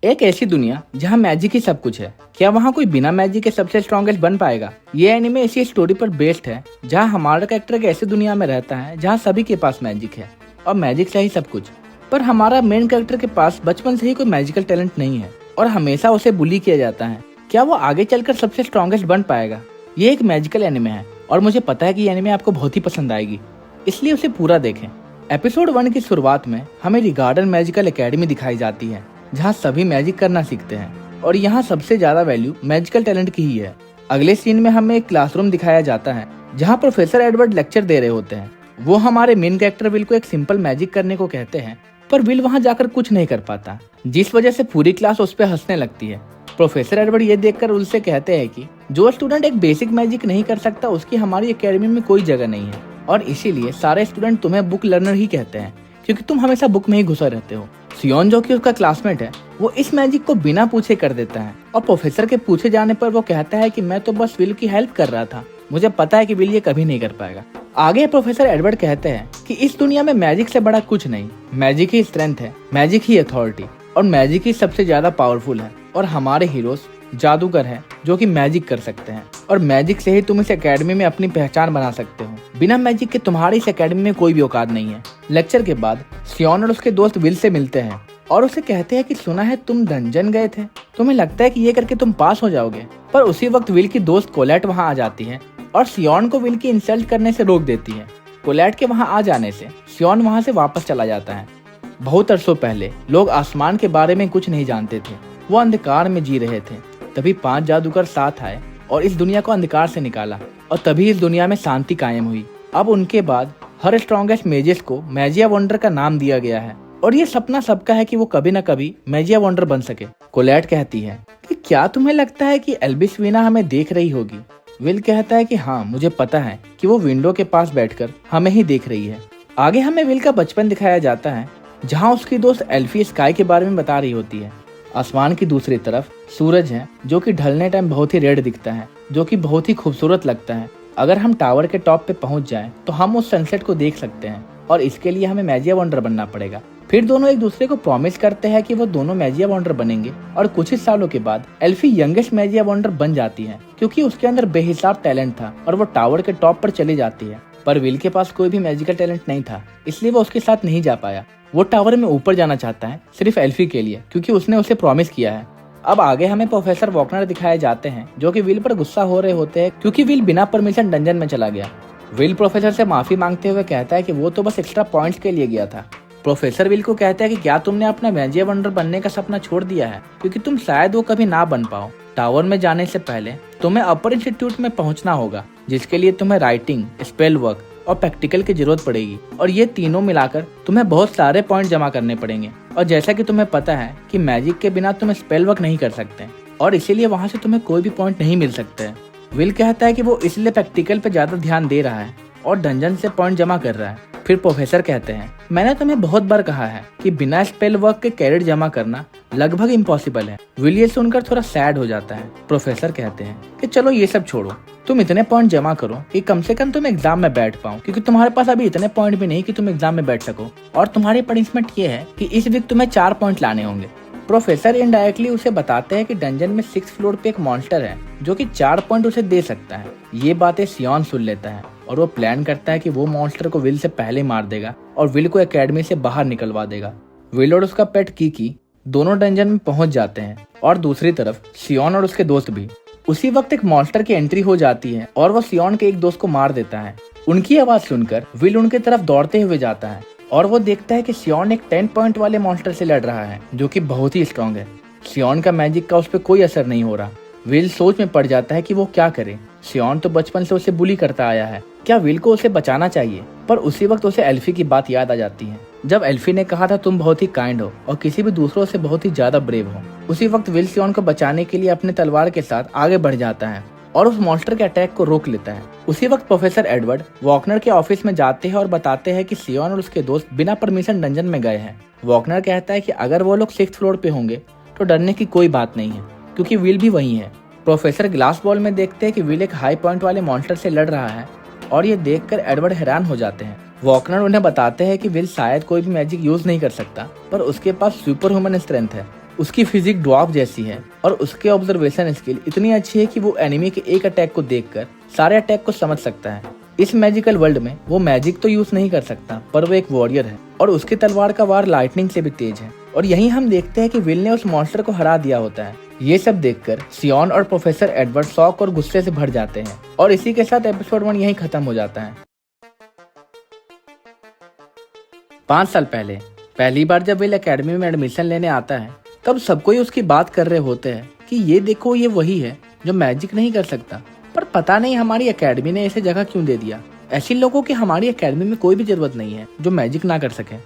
एक ऐसी दुनिया जहाँ मैजिक ही सब कुछ है। क्या वहाँ कोई बिना मैजिक के सबसे स्ट्रॉन्गेस्ट बन पाएगा? ये एनिमे ऐसी स्टोरी पर बेस्ड है जहाँ हमारा कैरेक्टर एक ऐसी दुनिया में रहता है जहाँ सभी के पास मैजिक है और मैजिक से ही सब कुछ। पर हमारा मेन कैरेक्टर के पास बचपन से ही कोई मैजिकल टैलेंट नहीं है और हमेशा उसे बुली किया जाता है। क्या वो आगे चलकर सबसे स्ट्रॉन्गेस्ट बन पाएगा? ये एक मैजिकल एनिमे है और मुझे पता है कि ये एनिमे आपको बहुत ही पसंद आएगी, इसलिए उसे पूरा देखें। एपिसोड 1 की शुरुआत में हमें रिगार्डन मैजिकल एकेडमी दिखाई जाती है जहाँ सभी मैजिक करना सीखते हैं और यहाँ सबसे ज्यादा वैल्यू मैजिकल टैलेंट की ही है। अगले सीन में हमें एक क्लासरूम दिखाया जाता है जहाँ प्रोफेसर एडवर्ड लेक्चर दे रहे होते हैं। वो हमारे मेन कैरेक्टर विल को एक सिंपल मैजिक करने को कहते हैं, पर विल वहाँ जाकर कुछ नहीं कर पाता, जिस वजह से पूरी क्लास उस पर हंसने लगती है। प्रोफेसर एडवर्ड ये देखकर उनसे कहते हैं कि जो स्टूडेंट एक बेसिक मैजिक नहीं कर सकता उसकी हमारी एकेडमी में कोई जगह नहीं है और इसीलिए सारे स्टूडेंट तुम्हें बुक लर्नर ही कहते हैं क्योंकि तुम हमेशा बुक में ही घुसा रहते हो। सियोन जो कि उसका क्लासमेट है, वो इस मैजिक को बिना पूछे कर देता है और प्रोफेसर के पूछे जाने पर वो कहता है कि मैं तो बस विल की हेल्प कर रहा था, मुझे पता है कि विल ये कभी नहीं कर पाएगा। आगे प्रोफेसर एडवर्ड कहते हैं कि इस दुनिया में मैजिक से बड़ा कुछ नहीं, मैजिक ही स्ट्रेंथ है, मैजिक ही अथॉरिटी और मैजिक ही सबसे ज्यादा पावरफुल है और हमारे हीरोज जादूगर हैं जो कि मैजिक कर सकते हैं और मैजिक से ही तुम इस एकेडमी में अपनी पहचान बना सकते हो। बिना मैजिक के तुम्हारी इस एकेडमी में कोई भी औकात नहीं है। लेक्चर के बाद सियोन और उसके दोस्त विल से मिलते हैं और उसे कहते हैं कि सुना है तुम डंजन गए थे, तुम्हें लगता है कि ये करके तुम पास हो जाओगे। पर उसी वक्त विल की दोस्त कोलेट वहाँ आ जाती है और सियोन को विल की इंसल्ट करने से रोक देती है। कोलेट के वहाँ आ जाने से सियोन वहाँ से वापस चला जाता है। बहुत अरसों पहले लोग आसमान के बारे में कुछ नहीं जानते थे, वो अंधकार में जी रहे थे। तभी 5 जादूगर साथ आए और इस दुनिया को अंधकार से निकाला और तभी इस दुनिया में शांति कायम हुई। अब उनके बाद हर स्ट्रॉन्गेस्ट मेजिस को मैजिया वंडर का नाम दिया गया है और ये सपना सबका है कि वो कभी न कभी मैजिया वंडर बन सके। कोलेट कहती है कि क्या तुम्हें लगता है कि एल्बिसवीना हमें देख रही होगी? विल कहता है कि हाँ, मुझे पता है कि वो विंडो के पास बैठकर हमें ही देख रही है। आगे हमें विल का बचपन दिखाया जाता है जहाँ उसकी दोस्त एल्फी स्काई के बारे में बता रही होती है। आसमान की दूसरी तरफ सूरज है जो कि ढलने टाइम बहुत ही रेड दिखता है, जो कि बहुत ही खूबसूरत लगता है। अगर हम टावर के टॉप पे पहुंच जाएं तो हम उस सनसेट को देख सकते हैं और इसके लिए हमें मैजिया वंडर बनना पड़ेगा। फिर दोनों एक दूसरे को प्रॉमिस करते हैं कि वो दोनों मैजिया वंडर बनेंगे और कुछ ही सालों के बाद एल्फी यंगेस्ट मैजिया वंडर बन जाती है क्योंकि उसके अंदर बेहिसाब टैलेंट था और वो टावर के टॉप पर चली जाती है। पर विल के पास कोई भी मैजिकल टैलेंट नहीं था, इसलिए वो उसके साथ नहीं जा पाया। वो टावर में ऊपर जाना चाहता है सिर्फ एल्फी के लिए क्योंकि उसने उसे प्रॉमिस किया है। अब आगे हमें प्रोफेसर वॉकनर दिखाए जाते हैं जो कि विल पर गुस्सा हो रहे होते हैं क्योंकि विल बिना परमिशन डंजन में चला गया। विल प्रोफेसर से माफी मांगते हुए कहता है कि वो तो बस एक्स्ट्रा पॉइंट्स के लिए गया था। प्रोफेसर विल को कहता है कि क्या तुमने अपना मैजिया वंडर बनने का सपना छोड़ दिया है क्योंकि तुम शायद वो कभी ना बन पाओ। टावर में जाने से पहले तुम्हें अपर इंस्टीट्यूट में पहुंचना होगा जिसके लिए तुम्हें राइटिंग, स्पेल वर्क और प्रैक्टिकल की जरूरत पड़ेगी और ये तीनों मिलाकर तुम्हें बहुत सारे पॉइंट जमा करने पड़ेंगे। और जैसा कि तुम्हें पता है कि मैजिक के बिना तुम स्पेल वर्क नहीं कर सकते और इसीलिए वहाँ से तुम्हें कोई भी पॉइंट नहीं मिल सकते हैं। विल कहता है कि वो इसलिए प्रैक्टिकल पे ज्यादा ध्यान दे रहा है और डंजन से पॉइंट जमा कर रहा है। फिर प्रोफेसर कहते हैं, मैंने तुम्हें बहुत बार कहा है कि बिना स्पेल वर्क के क्रेडिट जमा करना लगभग इम्पॉसिबल है। विल ये सुनकर थोड़ा सैड हो जाता है। प्रोफेसर कहते हैं कि चलो ये सब छोड़ो, तुम इतने पॉइंट जमा करो कि कम से कम तुम एग्जाम में बैठ पाओ क्योंकि तुम्हारे पास अभी इतने पॉइंट भी नहीं कि तुम एग्जाम में बैठ सको और तुम्हारी पनिशमेंट ये है कि इस वीक तुम्हें 4 पॉइंट लाने होंगे। प्रोफेसर इनडायरेक्टली उसे बताते हैं कि डंजन में 6th फ्लोर पे एक मॉन्स्टर है जो कि 4 पॉइंट उसे दे सकता है। ये बातें सियोन सुन लेता है और वो प्लान करता है कि वो मॉन्स्टर को विल से पहले मार देगा और विल को एकेडमी से बाहर निकलवा देगा। विल और उसका पेट कीकी दोनों डंजन में पहुंच जाते हैं और दूसरी तरफ सियोन और उसके दोस्त भी। उसी वक्त एक मॉन्स्टर की एंट्री हो जाती है और वो सियोन के एक दोस्त को मार देता है। उनकी आवाज सुनकर विल उनके तरफ दौड़ते हुए जाता है और वो देखता है कि सियोन एक 10 पॉइंट वाले मॉन्स्टर से लड़ रहा है जो कि बहुत ही स्ट्रॉन्ग है। सियोन का मैजिक का उस पर कोई असर नहीं हो रहा। विल सोच में पड़ जाता है कि वो क्या करे। सियोन तो बचपन से उसे बुली करता आया है, क्या विल को उसे बचाना चाहिए? पर उसी वक्त उसे एल्फी की बात याद आ जाती है जब एल्फी ने कहा था तुम बहुत ही काइंड हो और किसी भी दूसरों से बहुत ही ज्यादा ब्रेव हो। उसी वक्त विल सियोन को बचाने के लिए अपने तलवार के साथ आगे बढ़ जाता है और उस मॉन्स्टर के अटैक को रोक लेता है। उसी वक्त प्रोफेसर एडवर्ड वॉकनर के ऑफिस में जाते हैं और बताते हैं कि सियोन और उसके दोस्त बिना परमिशन डंजन में गए हैं। वॉकनर कहता है कि अगर वो लोग 6th फ्लोर पे होंगे तो डरने की कोई बात नहीं है क्योंकि विल भी वही है। प्रोफेसर ग्लास बॉल में देखते हैं कि विल एक हाई पॉइंट वाले मॉन्स्टर से लड़ रहा है और ये देखकर एडवर्ड हैरान हो जाते हैं। वॉकनर उन्हें बताते हैं कि विल शायद कोई भी मैजिक यूज नहीं कर सकता पर उसके पास सुपर ह्यूमन स्ट्रेंथ है उसकी फिजिक ड्वार्फ जैसी है और उसके ऑब्जर्वेशन स्किल इतनी अच्छी है कि वो एनिमी के एक अटैक को देखकर सारे अटैक को समझ सकता है। इस मैजिकल वर्ल्ड में वो मैजिक तो यूज नहीं कर सकता, पर वो एक वॉरियर है और उसकी तलवार का वार लाइटनिंग से भी तेज है। और यहीं हम देखते हैं कि विल ने उस मॉन्स्टर को हरा दिया होता है। ये सब देखकर सियोन और प्रोफेसर एडवर्ड शॉक और गुस्से से भर जाते हैं और इसी के साथ एपिसोड 1 यहीं खत्म हो जाता है। 5 साल पहले पहली बार जब विल एकेडमी में एडमिशन लेने आता है, तब सब कोई उसकी बात कर रहे होते हैं कि ये देखो, ये वही है जो मैजिक नहीं कर सकता। पर पता नहीं हमारी एकेडमी ने ऐसे जगह क्यों दे दिया। ऐसे लोगों की हमारी एकेडमी में कोई भी जरूरत नहीं है जो मैजिक ना कर सके।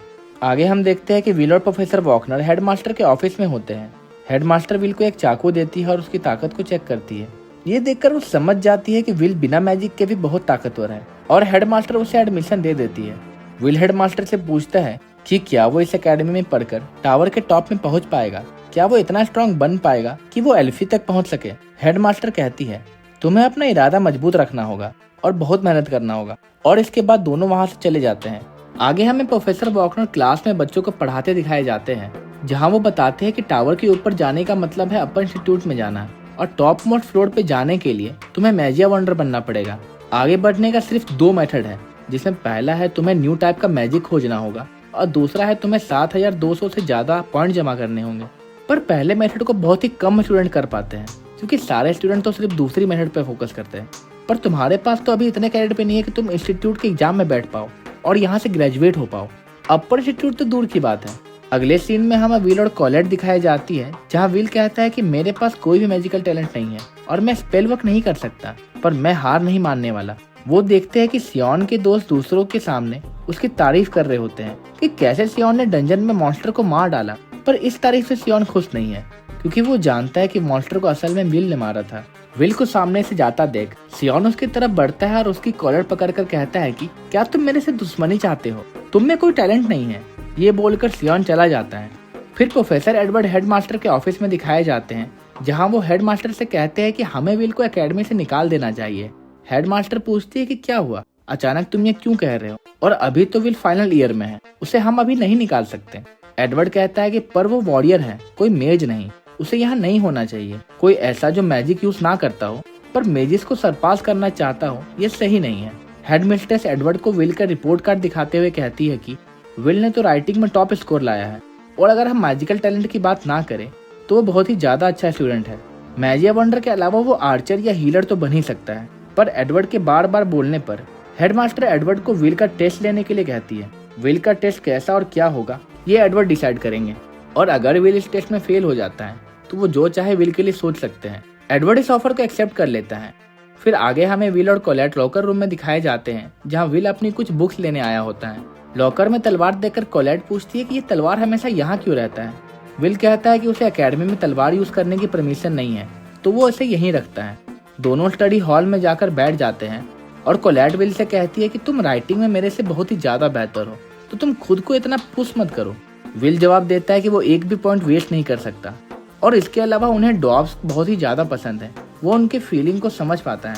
आगे हम देखते हैं कि विल और प्रोफेसर वॉकनर हेडमास्टर के ऑफिस में होते हैं। हेडमास्टर विल को एक चाकू देती है और उसकी ताकत को चेक करती है। ये देखकर वो समझ जाती है कि विल बिना मैजिक के भी बहुत ताकतवर है और हेडमास्टर उसे एडमिशन दे देती है। विल हेडमास्टर से पूछता है कि क्या वो इस एकेडमी में पढ़कर टावर के टॉप में पहुंच पाएगा, क्या वो इतना स्ट्रांग बन पाएगा कि वो एल्फी तक पहुंच सके। हेडमास्टर कहती है तुम्हें अपना इरादा मजबूत रखना होगा और बहुत मेहनत करना होगा। और इसके बाद दोनों वहां से चले जाते हैं। आगे हमें प्रोफेसर वॉकनर क्लास में बच्चों को पढ़ाते दिखाए जाते हैं, जहां वो बताते हैं कि टावर के ऊपर जाने का मतलब है अपर इंस्टीट्यूट में जाना और टॉप मोस्ट फ्लोर पे जाने के लिए तुम्हें मैजिया वंडर बनना पड़ेगा। आगे बढ़ने का सिर्फ 2 मेथड है, जिसमें पहला है तुम्हें न्यू टाइप का मैजिक खोजना होगा और दूसरा है तुम्हें 7200 से ज्यादा पॉइंट जमा करने होंगे। पर पहले मेथड को बहुत ही कम स्टूडेंट कर पाते हैं, क्योंकि सारे स्टूडेंट तो सिर्फ दूसरी मेथड पे फोकस करते हैं। पर तुम्हारे पास तो अभी इतने क्रेडिट पे नहीं है कि तुम इंस्टीट्यूट के एग्जाम में बैठ पाओ और यहाँ से ग्रेजुएट हो पाओ। अपर इंस्टीट्यूट तो दूर की बात है। अगले सीन में हमें विल और कॉलेट दिखाई जाती है, जहाँ विल कहता है कि मेरे पास कोई भी मैजिकल टैलेंट नहीं है और मैं स्पेल वर्क नहीं कर सकता, पर मैं हार नहीं मानने वाला। वो देखते हैं कि सियोन के दोस्त दूसरों के सामने उसकी तारीफ कर रहे होते हैं कि कैसे सियोन ने डंजन में मॉन्स्टर को मार डाला। पर इस तारीफ से सियोन खुश नहीं है, क्योंकि वो जानता है कि मॉन्स्टर को असल में विल ने मारा था। विल को सामने से जाता देख सियोन उसकी तरफ बढ़ता है और उसकी कॉलर पकड़कर कहता है कि क्या तुम मेरे से दुश्मनी चाहते हो, तुम में कोई टैलेंट नहीं है। ये बोलकर सियोन चला जाता है। फिर प्रोफेसर एडवर्ड हेडमास्टर के ऑफिस में दिखाए जाते हैं, जहाँ वो हेडमास्टर से कहते हैं कि हमें विल को एकेडमी से निकाल देना चाहिए। हेडमास्टर पूछती है कि क्या हुआ, अचानक तुम ये क्यों कह रहे हो, और अभी तो विल फाइनल ईयर में है, उसे हम अभी नहीं निकाल सकते। एडवर्ड कहता है कि पर वो वॉरियर है, कोई मेज नहीं, उसे यहाँ नहीं होना चाहिए। कोई ऐसा जो मैजिक यूज ना करता हो पर मेजिस को सरपास करना चाहता हो, ये सही नहीं है। हेडमिस्ट्रेस एडवर्ड को विल का रिपोर्ट कार्ड दिखाते हुए कहती है कि विल ने तो राइटिंग में टॉप स्कोर लाया है और अगर हम मैजिकल टैलेंट की बात ना करें तो वो बहुत ही ज्यादा अच्छा स्टूडेंट है। मैजिया वंडर के अलावा वो आर्चर या हीलर तो बन ही सकता है। पर एडवर्ड के बार बार बोलने पर हेडमास्टर एडवर्ड को विल का टेस्ट लेने के लिए कहती है। विल का टेस्ट कैसा और क्या होगा ये एडवर्ड डिसाइड करेंगे, और अगर विल इस टेस्ट में फेल हो जाता है तो वो जो चाहे विल के लिए सोच सकते हैं। एडवर्ड इस ऑफर को एक्सेप्ट कर लेता है। फिर आगे हमें विल और कोलेट लॉकर रूम में दिखाए जाते हैं, जहाँ विल अपनी कुछ बुक्स लेने आया होता है। लॉकर में तलवार देखकर कोलेट पूछती है कि ये तलवार हमेशा यहाँ क्यों रहता है। विल कहता है कि उसे एकेडमी में तलवार यूज करने की परमिशन नहीं है, तो वो इसे यहीं रखता है। दोनों स्टडी हॉल में जाकर बैठ जाते हैं और कोलेट विल से कहती है कि तुम राइटिंग में मेरे से बहुत ही ज्यादा बेहतर हो, तो तुम खुद को इतना पुश मत करो। विल जवाब देता है कि वो एक भी पॉइंट वेस्ट नहीं कर सकता, और इसके अलावा उन्हें ड्वार्फ्स बहुत ही ज्यादा पसंद है। वो उनके फीलिंग को समझ पाता है।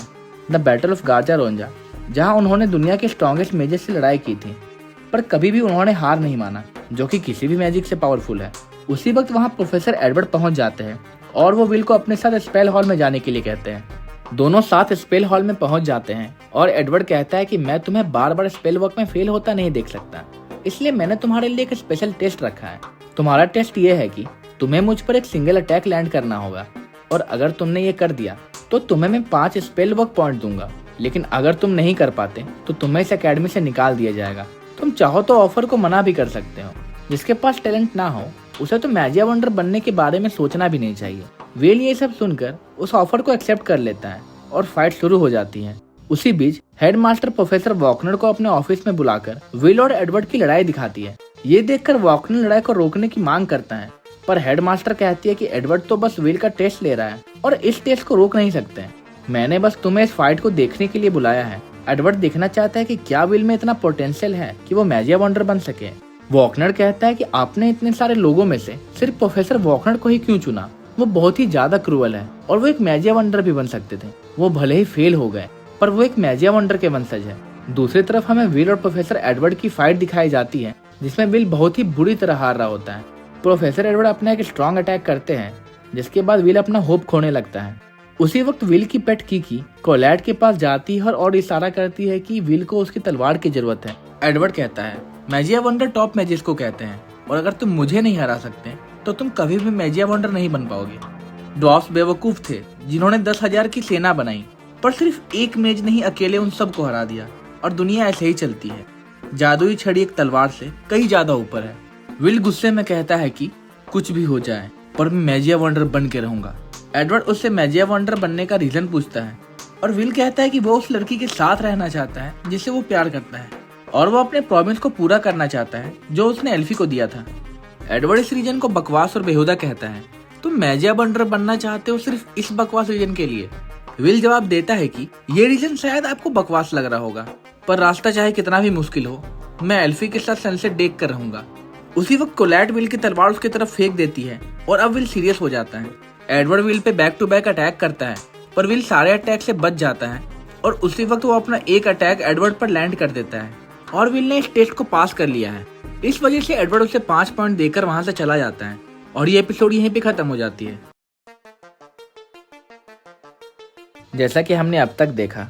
द बैटल ऑफ गार्जा रोंजा, जहाँ उन्होंने दुनिया के स्ट्रॉन्गेस्ट मेजेस से लड़ाई की थी, पर कभी भी उन्होंने हार नहीं माना, जो कि किसी भी मैजिक से पावरफुल है। उसी वक्त वहाँ प्रोफेसर एडवर्ड पहुंच जाते हैं और वो विल को अपने साथ स्पेल हॉल में जाने के लिए कहते हैं। दोनों साथ स्पेल हॉल में पहुंच जाते हैं और एडवर्ड कहता है कि मैं तुम्हें बार बार स्पेल वर्क में फेल होता नहीं देख सकता, इसलिए मैंने तुम्हारे लिए एक स्पेशल टेस्ट रखा है। तुम्हारा टेस्ट ये है कि तुम्हें मुझ पर एक सिंगल अटैक लैंड करना होगा, और अगर तुमने ये कर दिया तो तुम्हें मैं 5 स्पेल वर्क पॉइंट दूंगा, लेकिन अगर तुम नहीं कर पाते तो तुम्हें इस एकेडमी से निकाल दिया जाएगा। तुम चाहो तो ऑफर को मना भी कर सकते हो। जिसके पास टैलेंट ना हो उसे तो मैजिया वंडर बनने के बारे में सोचना भी नहीं चाहिए। विल ये सब सुनकर उस ऑफर को एक्सेप्ट कर लेता है और फाइट शुरू हो जाती है। उसी बीच हेडमास्टर प्रोफेसर वॉकनर को अपने ऑफिस में बुलाकर विल और एडवर्ड की लड़ाई दिखाती है। ये देखकर वॉकनर लड़ाई को रोकने की मांग करता है, पर हेडमास्टर कहती है कि एडवर्ड तो बस विल का टेस्ट ले रहा है और इस टेस्ट को रोक नहीं सकते। मैंने बस तुम्हें इस फाइट को देखने के लिए बुलाया है। एडवर्ड देखना चाहता है कि क्या विल में इतना पोटेंशियल है कि वो मैजिया वंडर बन सके। वॉकनर कहता है कि आपने इतने सारे लोगों में से सिर्फ प्रोफेसर वॉकनर को ही क्यों चुना, वो बहुत ही ज्यादा क्रूअल है और वो एक मैजिया वंडर भी बन सकते थे। वो भले ही फेल हो गए, पर वो एक मैजिया वंडर के वंशज है। दूसरी तरफ हमें विल और प्रोफेसर एडवर्ड की फाइट दिखाई जाती है, जिसमें विल बहुत ही बुरी तरह हार रहा होता है। प्रोफेसर एडवर्ड अपना एक स्ट्रॉन्ग अटैक करते हैं, जिसके बाद विल अपना होप खोने लगता है। उसी वक्त विल की पेट कीकी कोलैट के पास जाती है और इशारा करती है कि विल को उसकी तलवार की जरूरत है। एडवर्ड कहता है, मैजिया वंडर टॉप मैजिस को कहते हैं और अगर तुम मुझे नहीं हरा सकते तो तुम कभी भी मैजिया वंडर नहीं बन पाओगे। ड्वार्फ्स बेवकूफ थे जिन्होंने 10,000 की सेना बनाई, पर सिर्फ एक मेज नहीं अकेले उन सबको हरा दिया और दुनिया ऐसे ही चलती है। जादुई छड़ी एक तलवार से कहीं ज्यादा ऊपर है। विल गुस्से में कहता है कि कुछ भी हो जाए पर मैं मैजिया वंडर बन के रहूंगा। एडवर्ड उससे मैजिया वंडर बनने का रीजन पूछता है और विल कहता है कि वो उस लड़की के साथ रहना चाहता है जिससे वो प्यार करता है और वो अपने प्रॉमिस को पूरा करना चाहता है जो उसने एल्फी को दिया था। एडवर्ड इस रीजन को बकवास और बेहुदा कहता है, तुम मैजिया वंडर बनना चाहते हो सिर्फ इस बकवास रीजन के लिए। विल जवाब देता है कि ये रीजन शायद आपको बकवास लग रहा होगा, पर रास्ता चाहे कितना भी मुश्किल हो, मैं एल्फी के साथ सनसेट देख कर रहूंगा। उसी वक्त कोलैट विल की तलवार उसकी तरफ फेंक देती है और अब विल सीरियस हो जाता है। एडवर्ड विल पे बैक टू बैक अटैक करता है, पर विल सारे अटैक से बच जाता है और उसी वक्त वो अपना एक अटैक एडवर्ड पर लैंड कर देता है और विल ने इस टेस्ट को पास कर लिया है। इस वजह से एडवर्ड उसे 5 पॉइंट देकर वहां से चला जाता है और ये एपिसोड यहीं पे खत्म हो जाती है। जैसा कि हमने अब तक देखा,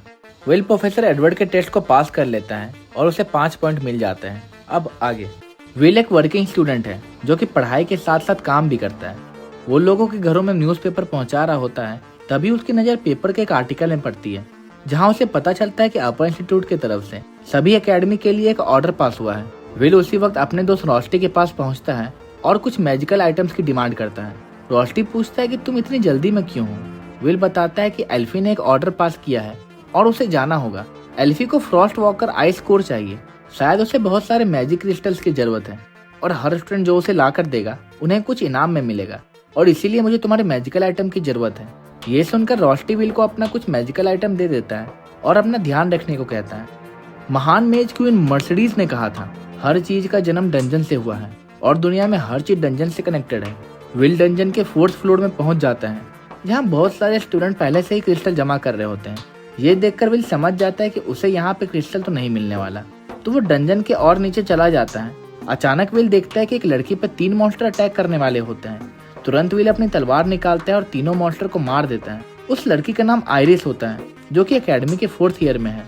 विल प्रोफेसर एडवर्ड के टेस्ट को पास कर लेता है और उसे 5 पॉइंट मिल जाते हैं। अब आगे, विल एक वर्किंग स्टूडेंट है जो कि पढ़ाई के साथ साथ काम भी करता है। वो लोगों के घरों में न्यूज़पेपर पहुंचा रहा होता है, तभी उसकी नज़र पेपर के एक आर्टिकल में पड़ती है जहां उसे पता चलता है कि अपर इंस्टीट्यूट की तरफ से सभी एकेडमी के लिए एक ऑर्डर पास हुआ है। विल उसी वक्त अपने दोस्त रोस्टी के पास पहुंचता है और कुछ मैजिकल आइटम्स की डिमांड करता है। रोस्टी पूछता है कि तुम इतनी जल्दी में क्यों हो। विल बताता है कि एल्फी ने एक ऑर्डर पास किया है और उसे जाना होगा। एल्फी को फ्रॉस्ट वॉकर आइस कोर चाहिए, शायद उसे बहुत सारे मैजिक क्रिस्टल्स की जरूरत है और हर स्टूडेंट जो उसे ला कर देगा उन्हें कुछ इनाम में मिलेगा और इसीलिए मुझे तुम्हारे मैजिकल आइटम की जरूरत है। ये सुनकर रोस्टी विल को अपना कुछ मैजिकल आइटम दे देता है और अपना ध्यान रखने को कहता है। महान मेज क्वीन मर्सिडीज ने कहा था, हर चीज का जन्म डंजन से हुआ है और दुनिया में हर चीज डंजन से कनेक्टेड है। विल डंजन के 4th फ्लोर में पहुंच जाता है जहां बहुत सारे स्टूडेंट पहले से ही क्रिस्टल जमा कर रहे होते हैं। ये देखकर विल समझ जाता है कि उसे यहाँ पे क्रिस्टल तो नहीं मिलने वाला, तो वो डंजन के और नीचे चला जाता है। अचानक विल देखता है कि एक लड़की पर 3 मॉन्स्टर अटैक करने वाले होते हैं। तुरंत विल अपनी तलवार निकालता है और तीनों मॉन्स्टर को मार देता है। उस लड़की का नाम आइरिस होता है जो कि एकेडमी के 4th ईयर में है।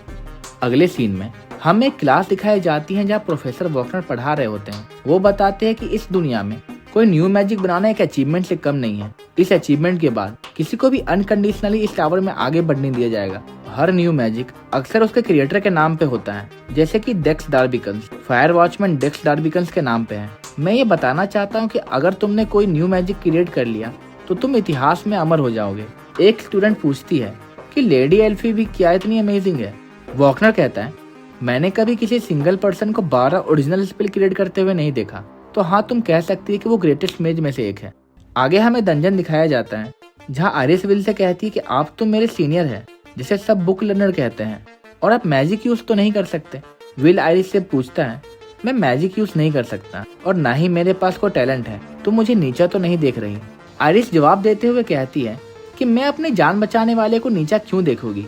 अगले सीन में हमें एक क्लास दिखाई जाती है जहाँ प्रोफेसर वॉकनर पढ़ा रहे होते हैं। वो बताते हैं कि इस दुनिया में कोई न्यू मैजिक बनाना एक अचीवमेंट से कम नहीं है। इस अचीवमेंट के बाद किसी को भी अनकंडीशनली इस टावर में आगे बढ़ने दिया जाएगा। हर न्यू मैजिक अक्सर उसके क्रिएटर के नाम पे होता है, जैसे कि डेक्स डार्बिकन्स। फायर वॉचमैन डेक्स डार्बिकन्स के नाम पे है। मैं ये बताना चाहता हूँ कि अगर तुमने कोई न्यू मैजिक क्रिएट कर लिया तो तुम इतिहास में अमर हो जाओगे। एक स्टूडेंट पूछती है कि लेडी एल्फी भी क्या इतनी अमेजिंग है। वॉकनर कहता है, मैंने कभी किसी सिंगल पर्सन को 12 ओरिजिनल स्पेल क्रिएट करते हुए नहीं देखा, तो हाँ तुम कह सकती है कि वो ग्रेटेस्ट मेज में से एक है। आगे हमें डंजन दिखाया जाता है जहाँ आइरिस विल से कहती है कि आप तो मेरे सीनियर हैं, जिसे सब बुक लर्नर कहते हैं, और आप मैजिक यूज तो नहीं कर सकते। विल आइरिस से पूछता है, मैं मैजिक यूज नहीं कर सकता और ना ही मेरे पास कोई टैलेंट है, तो मुझे नीचा तो नहीं देख रही। आइरिस जवाब देते हुए कहती है कि मैं अपनी जान बचाने वाले को नीचा क्यों देखूंगी।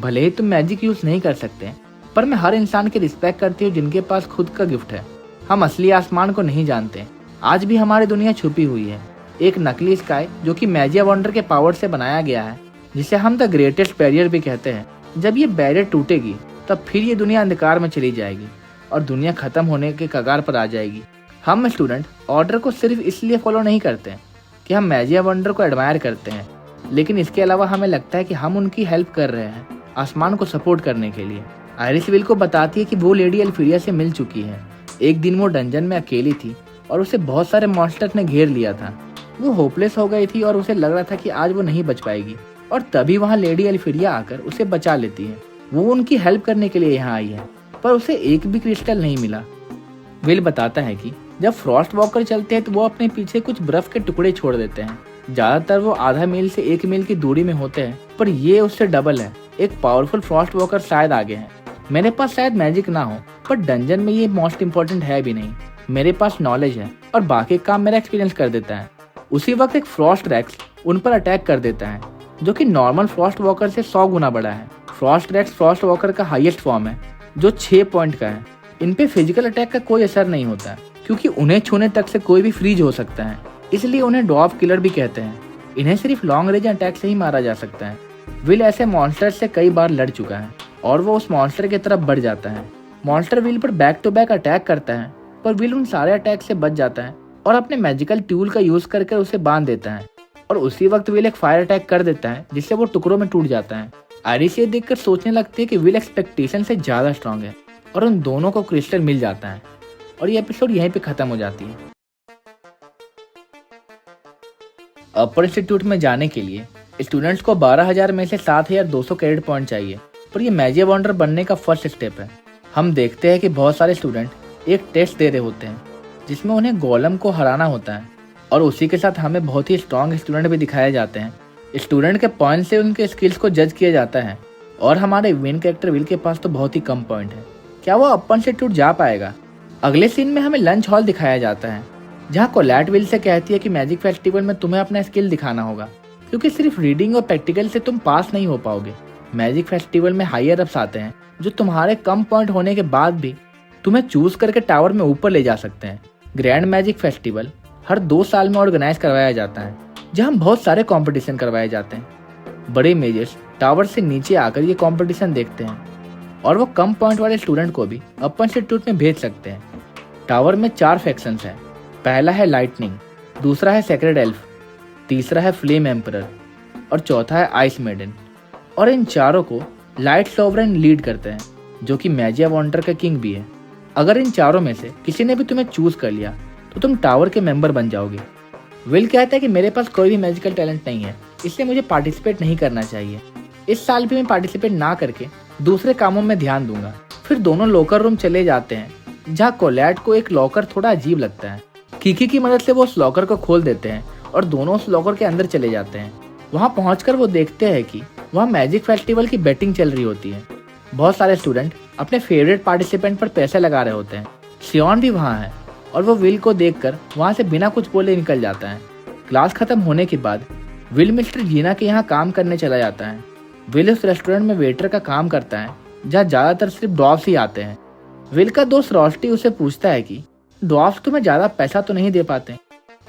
भले ही तुम मैजिक यूज नहीं कर सकते, पर मैं हर इंसान की रिस्पेक्ट करती हूँ जिनके पास खुद का गिफ्ट है। हम असली आसमान को नहीं जानते, आज भी हमारी दुनिया छुपी हुई है। एक नकली स्काई जो कि मैजिया वंडर के पावर से बनाया गया है, जिसे हम द ग्रेटेस्ट बैरियर भी कहते हैं। जब ये बैरियर टूटेगी तब फिर ये दुनिया अंधकार में चली जाएगी और दुनिया खत्म होने के कगार पर आ जाएगी। हम स्टूडेंट ऑर्डर को सिर्फ इसलिए फॉलो नहीं करते कि हम मैजिया वंडर को एडमायर करते हैं, लेकिन इसके अलावा हमें लगता है कि हम उनकी हेल्प कर रहे हैं आसमान को सपोर्ट करने के लिए। आइरिस विल को बताती है कि वो लेडी एल्फीरिया से मिल चुकी है। एक दिन वो डंजन में अकेली थी और उसे बहुत सारे मॉन्स्टर्स ने घेर लिया था। वो होपलेस हो गई थी और उसे लग रहा था कि आज वो नहीं बच पाएगी, और तभी वहाँ लेडी एल्फीरिया आकर उसे बचा लेती है। वो उनकी हेल्प करने के लिए यहाँ आई है, पर उसे एक भी क्रिस्टल नहीं मिला। विल बताता है कि जब फ्रॉस्ट वॉकर चलते हैं तो वो अपने पीछे कुछ बर्फ के टुकड़े छोड़ देते हैं। ज्यादातर वो आधा मील से 1 मील की दूरी में होते हैं, पर ये उससे डबल है। एक पावरफुल फ्रॉस्ट वॉकर शायद आगे है। मेरे पास शायद मैजिक ना हो, पर डंजन में ये मोस्ट इम्पोर्टेंट है भी नहीं। मेरे पास नॉलेज है और बाकी काम मेरा एक्सपीरियंस कर देता है। उसी वक्त एक फ्रॉस्ट रेक्स उन पर अटैक कर देता है, जो कि नॉर्मल फ्रॉस्ट वॉकर से 100 गुना बड़ा है। फ्रॉस्ट रेक्स फ्रॉस्ट वॉकर का हाईएस्ट फॉर्म है, जो 6 पॉइंट का है। इन पे फिजिकल अटैक का कोई असर नहीं होता है, क्योंकि उन्हें छूने तक से कोई भी फ्रीज हो सकता है, इसलिए उन्हें ड्वार्फ किलर भी कहते हैं। इन्हें सिर्फ लॉन्ग रेंज अटैक से ही मारा जा सकता है। विल ऐसे मॉन्स्टर से कई बार लड़ चुका है और वो उस मॉन्स्टर की तरफ बढ़ जाता है। मॉन्स्टर विल पर बैक टू बैक अटैक करता है, पर विल उन सारे अटैक से बच जाता है और अपने मैजिकल टूल का यूज करके उसे बांध देता है। और उसी वक्त विल एक फायर अटैक कर देता है जिससे वो टुकड़ों में टूट जाता है। आयरिस ये देखकर सोचने लगती है कि विल एक्सपेक्टेशन से ज्यादा स्ट्रांग है और उन दोनों को क्रिस्टल मिल जाता है और ये एपिसोड यहीं पे खत्म हो जाती है। अपर इंस्टीट्यूट में जाने के लिए स्टूडेंट्स को 12,000 में से 7,200 क्रेडिट पॉइंट चाहिए, पर ये मैजिक वंडर बनने का फर्स्ट स्टेप है। हम देखते हैं कि बहुत सारे स्टूडेंट एक टेस्ट दे रहे होते हैं जिसमें उन्हें गोलम को हराना होता है और उसी के साथ हमें बहुत ही स्ट्रॉन्ग स्टूडेंट भी दिखाए जाते हैं। स्टूडेंट के पॉइंट से उनके स्किल्स को जज किया जाता है और हमारे मेन कैरेक्टर विल के पास तो बहुत ही कम पॉइंट है। क्या वो अपर इंस्टीट्यूट जा पाएगा? अगले सीन में हमें लंच हॉल दिखाया जाता है जहाँ कोलैट विल से कहती है कि मैजिक फेस्टिवल में तुम्हें अपना स्किल दिखाना होगा, क्योंकि सिर्फ रीडिंग और प्रैक्टिकल से तुम पास नहीं हो पाओगे। मैजिक फेस्टिवल में हायर अप्स आते हैं जो तुम्हारे कम पॉइंट होने के बाद भी तुम्हें चूज करके टावर में ऊपर ले जा सकते हैं। ग्रैंड मैजिक फेस्टिवल हर 2 साल में ऑर्गेनाइज करवाया जाता है जहाँ बहुत सारे कंपटीशन करवाए जाते हैं। बड़े मेजर्स टावर से नीचे आकर ये कंपटीशन देखते हैं और वो कम पॉइंट वाले स्टूडेंट को भी अपर इंस्टीट्यूट में भेज सकते हैं। टावर में 4 फैक्शंस हैं। पहला है लाइटनिंग, दूसरा है सेक्रेड एल्फ, तीसरा है फ्लेम एम्परर और चौथा है आइस मेडन। और इन चारों को लाइट सोवरेन लीड करते हैं जो कि मैजिक वंडर का किंग भी है। अगर इन चारों में से किसी ने भी तुम्हें चूज कर लिया तो तुम टावर के मेंबर बन जाओगे। विल कहता है कि मेरे पास कोई भी मैजिकल टैलेंट नहीं है, इसलिए मुझे पार्टिसिपेट नहीं करना चाहिए। इस साल भी मैं पार्टिसिपेट ना करके दूसरे कामों में ध्यान दूंगा। फिर दोनों लॉकर रूम चले जाते हैं जहाँ कोलैट को एक लॉकर थोड़ा अजीब लगता है। कीकी की मदद से वो उस लॉकर को खोल देते हैं और दोनों उस लॉकर के अंदर चले जाते हैं। वहाँ पहुंचकर वो देखते हैं कि वहाँ मैजिक फेस्टिवल की बैटिंग चल रही होती है। बहुत सारे स्टूडेंट अपने फेवरेट पार्टिसिपेंट पर पैसे लगा रहे होते हैं। सियोन भी वहाँ है और वो विल को देखकर वहाँ से बिना कुछ बोले निकल जाता है। क्लास खत्म होने के बाद विल मिस्टर जीना के यहाँ काम करने चला जाता है। विल उस रेस्टोरेंट में वेटर का काम करता है जहाँ ज्यादातर सिर्फ डॉग्स ही आते हैं। विल का दोस्त रॉस्टी उसे पूछता है कि डॉग्स तुम्हें ज्यादा पैसा तो नहीं दे पाते?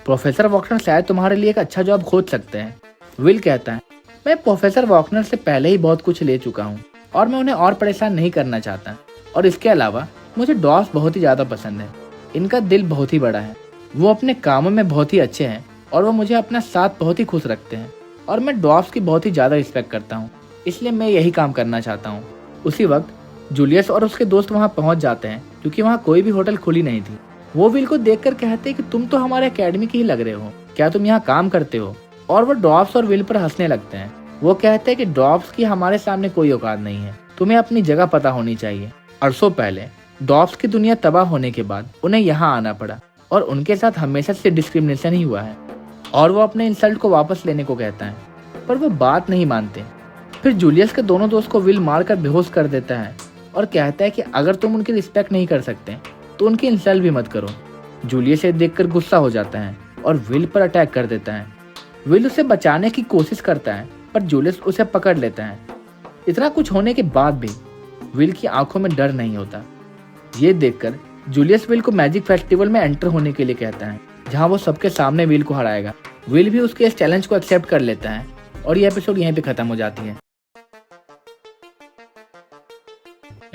प्रोफेसर वॉकनर शायद तुम्हारे लिए एक अच्छा जॉब खोज सकते हैं। विल कहता है मैं प्रोफेसर वॉकनर से पहले ही बहुत कुछ ले चुका हूँ और मैं उन्हें और परेशान नहीं करना चाहता। और इसके अलावा मुझे डॉग्स बहुत ही ज्यादा पसंद है। इनका दिल बहुत ही बड़ा है, वो अपने कामों में बहुत ही अच्छे हैं और वो मुझे अपना साथ बहुत ही खुश रखते हैं और मैं डॉग्स की बहुत ही ज्यादा रिस्पेक्ट करता हूँ, इसलिए मैं यही काम करना चाहता हूँ। उसी वक्त जूलियस और उसके दोस्त वहाँ पहुँच जाते हैं क्योंकि वहाँ कोई भी होटल खुली नहीं थी। वो विल को देखकर कहते हैं कि तुम तो हमारे एकेडमी के ही लग रहे हो, क्या तुम यहाँ काम करते हो? और वो ड्रॉप्स और विल पर हंसने लगते हैं। वो कहते हैं कि ड्रॉप्स की हमारे सामने कोई औकात नहीं है, तुम्हें अपनी जगह पता होनी चाहिए। अरसों पहले ड्रॉप्स की दुनिया तबाह होने के बाद उन्हें यहाँ आना पड़ा और उनके साथ हमेशा से डिस्क्रिमिनेशन ही हुआ है और वो अपने इंसल्ट को वापस लेने को कहता है, पर वो बात नहीं मानते। फिर जूलियस के दोनों दोस्त को विल मारकर बेहोश कर देता है और कहता है कि अगर तुम उनकी रिस्पेक्ट नहीं कर सकते तो उनकी इंसल्ट भी मत करो। जूलियस ये देखकर गुस्सा हो जाता है और विल पर अटैक कर देता है। विल उसे बचाने की कोशिश करता है पर जूलियस उसे पकड़ लेता है। इतना कुछ होने के बाद भी विल की आंखों में डर नहीं होता। ये देखकर जूलियस विल को मैजिक फेस्टिवल में एंटर होने के लिए कहता है जहां वो सबके सामने विल को हराएगा। विल भी उसके इस चैलेंज को एक्सेप्ट कर लेता है और ये एपिसोड यहीं पे खत्म हो जाती है।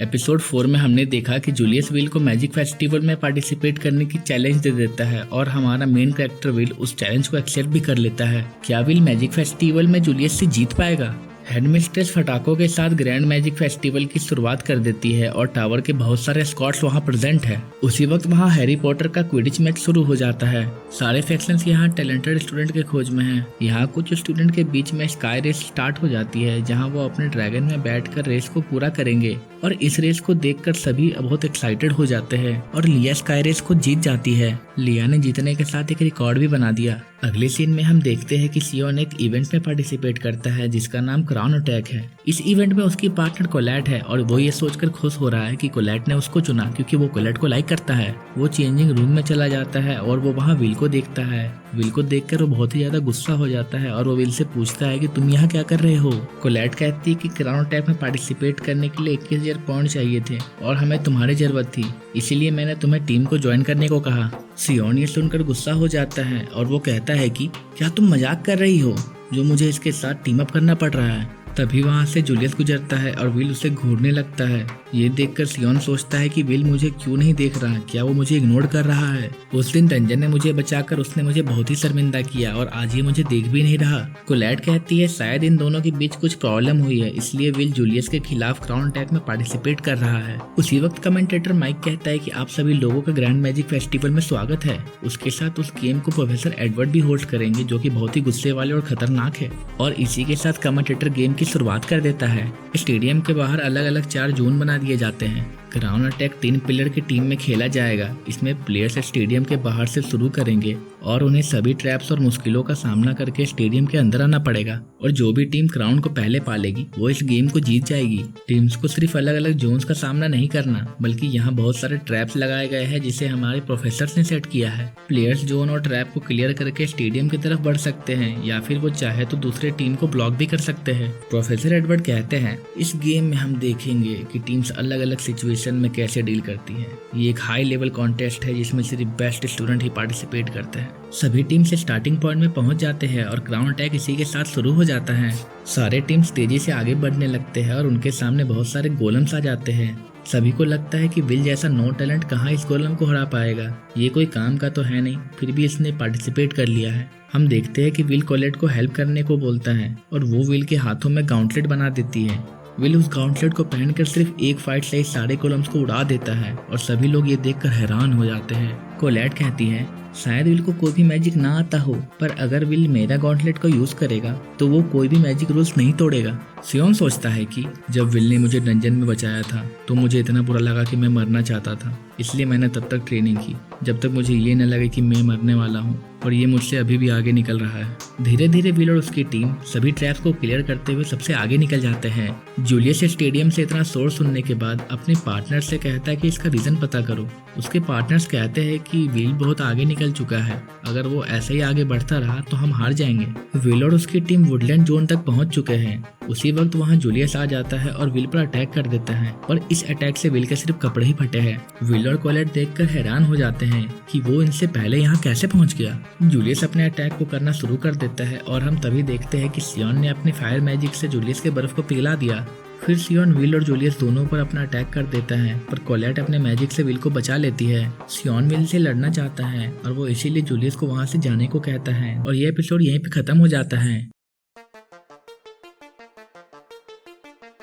एपिसोड 4 में हमने देखा कि जूलियस विल को मैजिक फेस्टिवल में पार्टिसिपेट करने की चैलेंज दे देता है और हमारा मेन कैरेक्टर विल उस चैलेंज को एक्सेप्ट भी कर लेता है। क्या विल मैजिक फेस्टिवल में जूलियस से जीत पाएगा? हेडमिस्ट्रेस फटाकों के साथ ग्रैंड मैजिक फेस्टिवल की शुरुआत कर देती है और टावर के बहुत सारे स्कॉट्स वहाँ प्रेजेंट है। उसी वक्त वहाँ हैरी पॉटर का क्विडिच मैच शुरू हो जाता है। सारे फैक्शंस यहाँ टैलेंटेड स्टूडेंट के खोज में हैं। यहाँ कुछ स्टूडेंट के बीच में स्काई रेस स्टार्ट हो जाती है जहाँ वो अपने ड्रैगन में बैठकर रेस को पूरा करेंगे और इस रेस को देखकर सभी बहुत एक्साइटेड हो जाते हैं और लिया स्काई रेस को जीत जाती है। लिया ने जीतने के साथ एक रिकॉर्ड भी बना दिया। अगले सीन में हम देखते हैं कि सियोन एक इवेंट में पार्टिसिपेट करता है जिसका नाम क्राउन अटैक है। इस इवेंट में उसकी पार्टनर कोलैट है और वो ये सोचकर खुश हो रहा है कि कोलैट ने उसको चुना क्योंकि वो कोलैट को लाइक करता है। वो चेंजिंग रूम में चला जाता है और वो वहाँ विल को देखता है। विल को देखकर वो बहुत ही ज्यादा गुस्सा हो जाता है और वो विल से पूछता है कि तुम यहाँ क्या कर रहे हो। कोलैट कहती है कि क्राउन अटैक में पार्टिसिपेट करने के लिए 21,000 प्लेयर पॉइंट चाहिए थे और हमें तुम्हारी जरूरत थी, इसीलिए मैंने तुम्हें टीम को ज्वाइन करने को कहा। सियोन ये सुनकर गुस्सा हो जाता है और वो कहता है कि क्या तुम मजाक कर रही हो, जो मुझे इसके साथ टीम अप करना पड़ रहा है। तभी वहाँ से जूलियस गुजरता है और विल उसे घूरने लगता है। ये देखकर सियोन सोचता है कि विल मुझे क्यों नहीं देख रहा, क्या वो मुझे इग्नोर कर रहा है। उस दिन रंजन ने मुझे बचाकर उसने मुझे बहुत ही शर्मिंदा किया और आज ये मुझे देख भी नहीं रहा। कोलैट कहती है शायद इन दोनों के बीच कुछ प्रॉब्लम हुई है, इसलिए विल जूलियस के खिलाफ क्राउन अटैक में पार्टिसिपेट कर रहा है। उसी वक्त कमेंटेटर माइक कहता है कि आप सभी लोगों का ग्रैंड मैजिक फेस्टिवल में स्वागत है। उसके साथ उस गेम को प्रोफेसर एडवर्ड भी होस्ट करेंगे, जो कि बहुत ही गुस्से वाले और खतरनाक है। और इसी के साथ कमेंटेटर गेम की शुरुआत कर देता है। स्टेडियम के बाहर अलग अलग 4 जोन बना दिए जाते हैं। क्राउन अटैक 3 प्लेयर की टीम में खेला जाएगा। इसमें प्लेयर्स स्टेडियम के बाहर से शुरू करेंगे और उन्हें सभी ट्रैप्स और मुश्किलों का सामना करके स्टेडियम के अंदर आना पड़ेगा। और जो भी टीम क्राउन को पहले पालेगी वो इस गेम को जीत जाएगी। टीम्स को सिर्फ अलग अलग जोन्स का सामना नहीं करना, बल्कि यहाँ बहुत सारे ट्रैप्स लगाए गए हैं जिसे हमारे प्रोफेसर ने सेट किया है। प्लेयर्स जोन और ट्रैप को क्लियर करके स्टेडियम की तरफ बढ़ सकते हैं या फिर वो चाहे तो दूसरे टीम को ब्लॉक भी कर सकते हैं। प्रोफेसर एडवर्ड कहते हैं इस गेम में हम देखेंगे कि टीम्स अलग अलग सिचुएशन में कैसे डील करती है। ये एक हाई लेवल कॉन्टेस्ट है जिसमें सिर्फ बेस्ट स्टूडेंट ही पार्टिसिपेट करते हैं। सभी टीम से स्टार्टिंग पॉइंट में पहुंच जाते हैं और क्राउन अटैक इसी के साथ शुरू हो जाता है। सारे टीम्स तेजी से आगे बढ़ने लगते हैं और उनके सामने बहुत सारे गोलम्स आ जाते हैं। सभी को लगता है कि विल जैसा नो टैलेंट कहाँ इस गोलम को हरा पाएगा, ये कोई काम का तो है नहीं, फिर भी इसने पार्टिसिपेट कर लिया है। हम देखते हैं कि विल कोलेट को हेल्प करने को बोलता है और वो विल के हाथों में गाउंटलेट बना देती है। विल उस गाउंटलेट को पहनकर सिर्फ एक फाइट से सारे गोलम्स को उड़ा देता है और सभी लोग ये देखकर हैरान हो जाते हैं। कोलेट कहती है शायद विल को कोई भी मैजिक ना आता हो, पर अगर विल मेरा गॉन्टलेट को यूज करेगा तो वो कोई भी मैजिक रूल्स नहीं तोड़ेगा। सियोन सोचता है कि जब विल ने मुझे डंजन में बचाया था तो मुझे इतना बुरा लगा कि मैं मरना चाहता था, इसलिए मैंने तब तक ट्रेनिंग की जब तक मुझे ये न लगे कि मैं मरने वाला हूँ, और ये मुझसे अभी भी आगे निकल रहा है। धीरे धीरे विल और उसकी टीम सभी ट्रैप्स को क्लियर करते हुए सबसे आगे निकल जाते हैं। जूलियस स्टेडियम से इतना शोर सुनने के बाद अपने पार्टनर से कहता है कि इसका रीजन पता करो। उसके पार्टनर्स कहते हैं कि विल बहुत आगे निकल चुका है, अगर वो ऐसे ही आगे बढ़ता रहा तो हम हार जाएंगे। विल और उसकी टीम वुडलैंड जोन तक पहुंच चुके हैं। उसी वक्त वहां जूलियस आ जाता है और विल पर अटैक कर देता है, और इस अटैक से विल के सिर्फ कपड़े ही फटे हैं। विल और कोलेट देखकर हैरान हो जाते हैं कि वो इनसे पहले यहाँ कैसे पहुंच गया। जूलियस अपने अटैक को करना शुरू कर देता है और हम तभी देखते हैं कि सियोन ने अपने फायर मैजिक से जूलियस के बर्फ को पिघला दिया। फिर सियोन विल और जूलियस दोनों पर अपना अटैक कर देता है, पर कोलेट अपने मैजिक से विल को बचा लेती है। सियोन विल से लड़ना चाहता है और वो इसीलिए जूलियस को वहां से जाने को कहता है, और यह एपिसोड यहीं पे खत्म हो जाता है।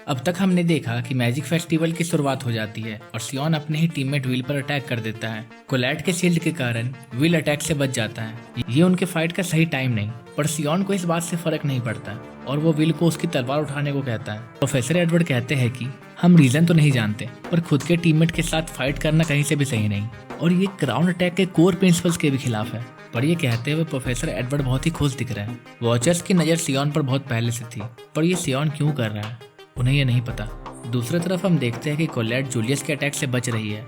अब तक हमने देखा कि मैजिक फेस्टिवल की शुरुआत हो जाती है और सियोन अपने ही टीममेट विल पर अटैक कर देता है। कोलेट के शील्ड के कारण विल अटैक से बच जाता है। ये उनके फाइट का सही टाइम नहीं, पर सियोन को इस बात से फर्क नहीं पड़ता और वो विल को उसकी तलवार उठाने को कहता है। प्रोफेसर एडवर्ड कहते हैं कि हम रीजन तो नहीं जानते, पर खुद के टीममेट के साथ फाइट करना कहीं से भी सही नहीं, और ये क्राउन अटैक के कोर प्रिंसिपल्स के भी खिलाफ है। पर ये कहते हुए प्रोफेसर एडवर्ड बहुत ही खुश दिख रहे हैं। वॉचर्स की नज़र सियोन पर बहुत पहले से थी, पर ये सियोन क्यों कर रहा है उन्हें ये नहीं पता। दूसरी तरफ हम देखते हैं कि कोलेट जूलियस के अटैक से बच रही है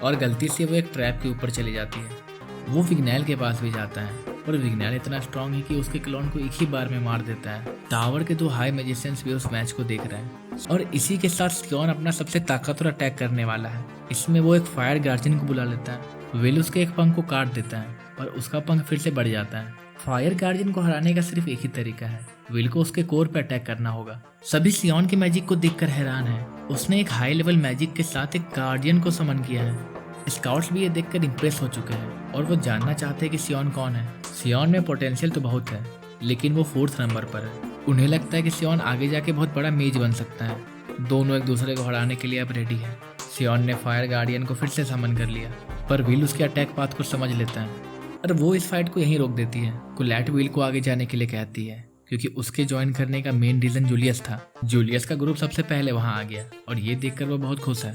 और गलती से वो एक ट्रैप के ऊपर चली जाती है। वो विग्नैल के पास भी जाता है, पर विग्नैल इतना स्ट्रांग है कि उसके क्लोन को एक ही बार में मार देता है। टावर के 2 हाई मैजिशियंस भी उस मैच को देख रहे हैं, और इसी के साथ सियोन अपना सबसे ताकतवर अटैक करने वाला है। इसमें वो एक फायर गार्जियन को बुला लेता है। विल उसके एक पंख को काट देता है, पर उसका पंख फिर से बढ़ जाता है। फायर गार्जियन को हराने का सिर्फ एक ही तरीका है, विल को उसके कोर पे अटैक करना होगा। सभी सियोन के मैजिक को देखकर हैरान है। उसने एक हाई लेवल मैजिक के साथ एक गार्डियन को समन किया है। स्काउट्स भी ये देखकर इम्प्रेस हो चुके हैं और वो जानना चाहते हैं कि सियोन कौन है। सियोन में पोटेंशियल तो बहुत है, लेकिन वो 4th नंबर पर है। उन्हें लगता है कि सियोन आगे जाके बहुत बड़ा मेज बन सकता है। दोनों एक दूसरे को हराने के लिए अब रेडी है। सियोन ने फायर गार्डियन को फिर से समन कर लिया, पर विल उसके अटैक पाथ को समझ लेता है और वो इस फाइट को यहीं रोक देती है। कोलेट विल को आगे जाने के लिए कहती है, क्योंकि उसके ज्वाइन करने का मेन रीजन जूलियस था। जूलियस का ग्रुप सबसे पहले वहां आ गया और ये देखकर वो बहुत खुश है।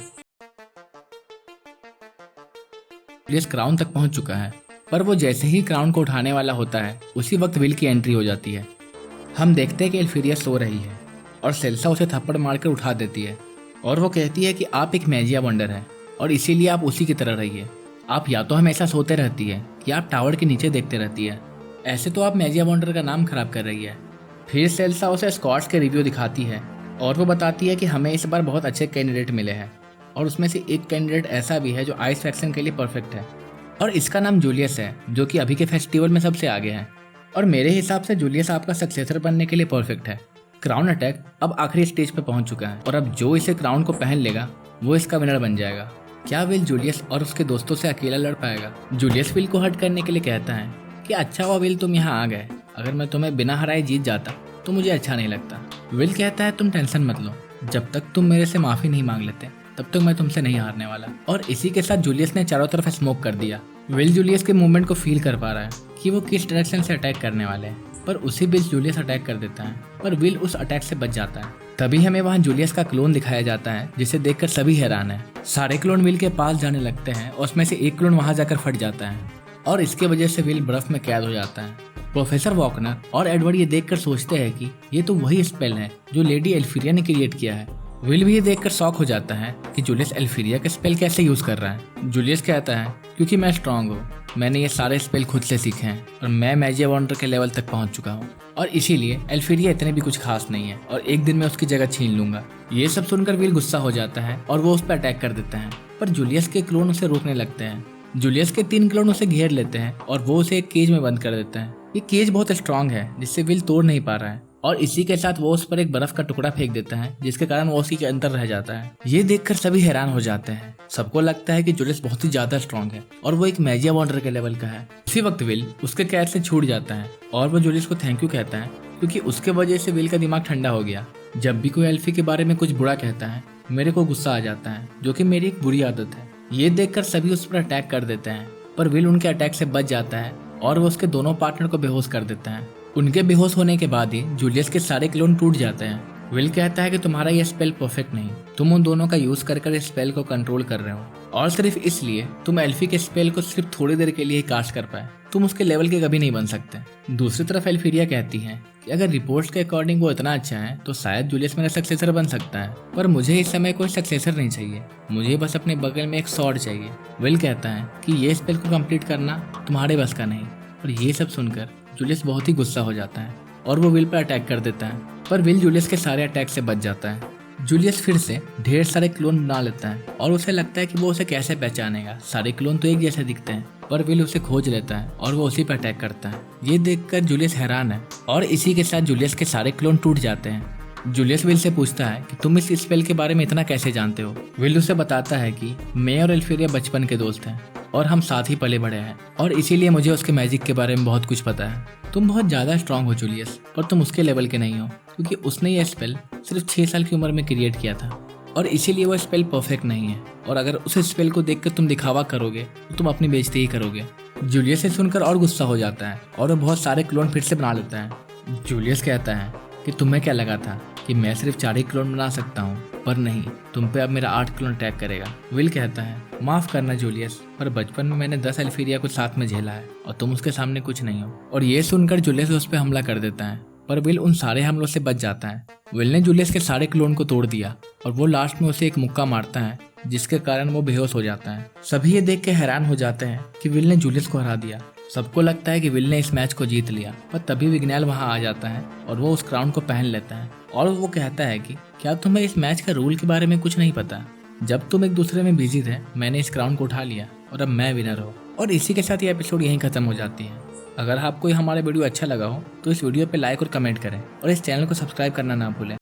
जूलियस क्राउन तक पहुंच चुका है, पर वो जैसे ही क्राउन को उठाने वाला होता है उसी वक्त विल की एंट्री हो जाती है। हम देखते हैं कि एल्फीरिया सो रही है और सेल्सा उसे थप्पड़ मारकर उठा देती है और वो कहती है कि आप एक मैजिया वंडर हैं और इसीलिए आप उसी की तरह रहिए। आप या तो हमेशा सोते रहती है या आप टावर के नीचे देखते रहती है, ऐसे तो आप मैजिया वंडर का नाम खराब कर रही है। फिर सेल्सा उसे स्कॉट्स के रिव्यू दिखाती है और वो बताती है कि हमें इस बार बहुत अच्छे कैंडिडेट मिले हैं और उसमें से एक कैंडिडेट ऐसा भी है जो आइस फैक्शन के लिए परफेक्ट है और इसका नाम जूलियस है, जो कि अभी के फेस्टिवल में सबसे आगे है। और मेरे हिसाब से जूलियस आपका सक्सेसर बनने के लिए परफेक्ट है। क्राउन अटैक अब आखिरी स्टेज पे पहुंच चुका है और अब जो इसे क्राउन को पहन लेगा वो इसका विनर बन जाएगा। क्या विल जूलियस और उसके दोस्तों से अकेला लड़ पाएगा? जूलियस विल को हर्ट करने के लिए कहता है कि अच्छा हुआ विल तुम यहाँ आ गए, अगर मैं तुम्हें बिना हराए जीत जाता तो मुझे अच्छा नहीं लगता। विल कहता है तुम टेंशन मत लो, जब तक तुम मेरे से माफी नहीं मांग लेते तब तक मैं तुमसे नहीं हारने वाला। और इसी के साथ जूलियस ने चारों तरफ स्मोक कर दिया। विल जूलियस के मूवमेंट को फील कर पा रहा है कि वो किस डायरेक्शन से अटैक करने वाले हैं, पर उसी बीच जूलियस अटैक कर देता है, पर विल उस अटैक से बच जाता है। तभी हमें वहाँ जूलियस का क्लोन दिखाया जाता है, जिसे देखकर सभी हैरान हैं। सारे क्लोन विल के पास जाने लगते हैं और उसमें से एक क्लोन वहाँ जाकर फट जाता है और इसके वजह से विल बर्फ में कैद हो जाता है। प्रोफेसर वॉकनर और एडवर्ड ये देखकर सोचते हैं कि ये तो वही स्पेल है जो लेडी एल्फीरिया ने क्रिएट किया है। विल भी ये देखकर शॉक हो जाता है कि जूलियस एल्फीरिया का स्पेल कैसे यूज कर रहा है। जूलियस कहता है क्योंकि मैं स्ट्रांग हूँ, मैंने ये सारे स्पेल खुद से सीखे हैं और मैं मैजिक वंडर के लेवल तक पहुंच चुका हूँ और इसीलिए एल्फीरिया इतने भी कुछ खास नहीं है और एक दिन मैं उसकी जगह छीन लूंगा। ये सब सुनकर विल गुस्सा हो जाता है और वो उस पर अटैक कर देता है, पर जूलियस के क्लोन उसे रोकने लगते हैं। जूलियस के 3 क्लोन उसे घेर लेते हैं और वो उसे एक केज में बंद कर देते हैं। ये केज बहुत स्ट्रांग है जिससे विल तोड़ नहीं पा रहा है और इसी के साथ वो उस पर एक बर्फ का टुकड़ा फेंक देता है, जिसके कारण वो उसी के अंदर रह जाता है। ये देखकर सभी हैरान हो जाते हैं। सबको लगता है कि जूलियस बहुत ही ज्यादा स्ट्रांग है और वो एक मैजिक वंडर के लेवल का है। इसी वक्त विल उसके कैद से छूट जाता है और वो जूलियस को थैंक यू कहता है, क्योंकि उसके वजह से विल का दिमाग ठंडा हो गया। जब भी कोई एल्फी के बारे में कुछ बुरा कहता है मेरे को गुस्सा आ जाता है, जो कि मेरी एक बुरी आदत है। ये देखकर सभी उस पर अटैक कर देते हैं, पर विल उनके अटैक से बच जाता है और वो उसके दोनों पार्टनर को बेहोश कर देता है। उनके बेहोश होने के बाद ही जूलियस के सारे क्लोन टूट जाते हैं। विल कहता है कि तुम्हारा ये स्पेल परफेक्ट नहीं, तुम उन दोनों का यूज कर इस स्पेल को कंट्रोल कर रहे हो और सिर्फ इसलिए तुम एल्फी के स्पेल को सिर्फ थोड़ी देर के लिए ही कास्ट कर पाए, तुम उसके लेवल के कभी नहीं बन सकते। दूसरी तरफ एल्फीरिया कहती है कि अगर रिपोर्ट्स के अकॉर्डिंग वो इतना अच्छा है तो शायद जूलियस मेरा सक्सेसर बन सकता है, पर मुझे इस समय कोई सक्सेसर नहीं चाहिए, मुझे बस अपने बगल में एक स्वॉर्ड चाहिए। विल कहता है कि ये स्पेल को कंप्लीट करना तुम्हारे बस का नहीं, और ये सब सुनकर जूलियस बहुत ही गुस्सा हो जाता है और वो विल पर अटैक कर देता है, पर विल जूलियस के सारे अटैक से बच जाता है। जूलियस फिर से ढेर सारे क्लोन बना लेता है और उसे लगता है कि वो उसे कैसे पहचानेगा, सारे क्लोन तो एक जैसे दिखते हैं, पर विल उसे खोज लेता है और वो उसी पर अटैक करता है। ये देखकर जूलियस हैरान है और इसी के साथ जूलियस के सारे क्लोन टूट जाते हैं। जूलियस विल से पूछता है कि तुम इस स्पेल के बारे में इतना कैसे जानते हो। विल उसे बताता है कि मैं और एल्फीरिया बचपन के दोस्त हैं और हम साथ ही पले बड़े हैं और इसीलिए मुझे उसके मैजिक के बारे में बहुत कुछ पता है। तुम बहुत ज्यादा स्ट्रांग हो जूलियस, पर तुम उसके लेवल के नहीं हो, क्योंकि उसने ये स्पेल सिर्फ 6 साल की उम्र में क्रिएट किया था और इसीलिए वो स्पेल परफेक्ट नहीं है और अगर उस स्पेल को देखकर तुम दिखावा करोगे तो तुम अपनी बेइज्जती ही करोगे। जूलियस से सुनकर और गुस्सा हो जाता है और वो बहुत सारे क्लोन फिर से बना लेता है। जूलियस कहता है कि तुम्हें क्या लगा था कि मैं सिर्फ 4 ही क्लोन बना सकता हूँ, पर नहीं, तुम पे अब मेरा 8 क्लोन अटैक करेगा। विल कहता है माफ करना जूलियस, पर बचपन में मैंने 10 एल्फीरिया को साथ में झेला है और तुम उसके सामने कुछ नहीं हो। और ये सुनकर जूलियस उस पर हमला कर देता है, पर विल उन सारे हमलों से बच जाता है। विल ने जूलियस के सारे क्लोन को तोड़ दिया और वो लास्ट में उसे एक मुक्का मारता है, जिसके कारण वो बेहोश हो जाता है। सभी ये देख के हैरान हो जाते हैं कि विल ने जूलियस को हरा दिया। सबको लगता है कि विल ने इस मैच को जीत लिया, पर तभी विग्नैल वहां आ जाता है और वो उस क्राउन को पहन लेता है और वो कहता है कि क्या तुम्हें इस मैच का रूल के बारे में कुछ नहीं पता? जब तुम एक दूसरे में बिजी थे मैंने इस क्राउन को उठा लिया और अब मैं विनर हूँ। और इसी के साथ ये एपिसोड यहीं खत्म हो जाती है। अगर आपको हमारा वीडियो अच्छा लगा हो तो इस वीडियो पे लाइक और कमेंट करें और इस चैनल को सब्सक्राइब करना ना भूलें।